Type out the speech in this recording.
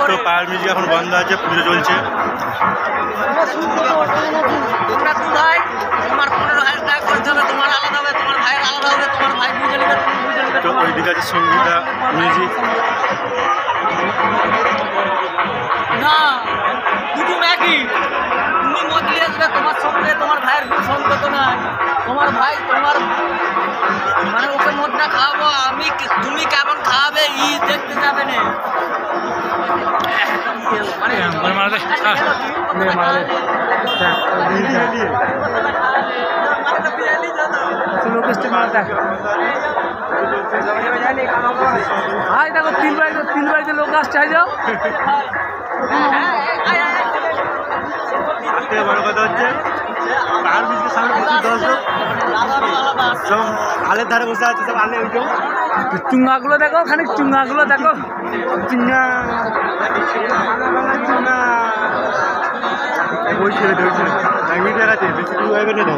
তো পাহাড় মিউজিক এখন বন্ধ আছে, পুজো চলছে। তোমরা দু ভাই, তোমার 15,000 টাকা খরচ হবে, তোমার আলাদা হবে, তোমার ভাইয়ের আলাদা হবে, তোমার ভাই বুঝে নেবে, তুমি বুঝে নেবে। তো ওইদিকে আছে সঙ্গীতা মিউজিক। না দুটো একই, তুমি মত নিয়ে আসবে তোমার সঙ্গে, তোমার ভাইয়ের কোনো সম্পর্ক নাই। তোমার ভাই তোমার মানে ওকে মদটা খাওয়াবো আমি, তুমি কেমন খাওয়াবে ই দেখতে যাবে না। ভাই দেখো তিন বাড়িতে লোক আসছে, যাও। বড় কথা হচ্ছে পাহাড় মিউজিকের সামনে প্রচুর দর্শক, সব আলের ধারে বসে আছে, সব আলে উঠো। চুঙ্গাগুলো দেখো, খানিক চুঙ্গাগুলো দেখো, চিঙ্গা চিঙ্গা ওই ছেলে ওই ছেলে মিডিয়া আছে, বেশি কিছু হবে না।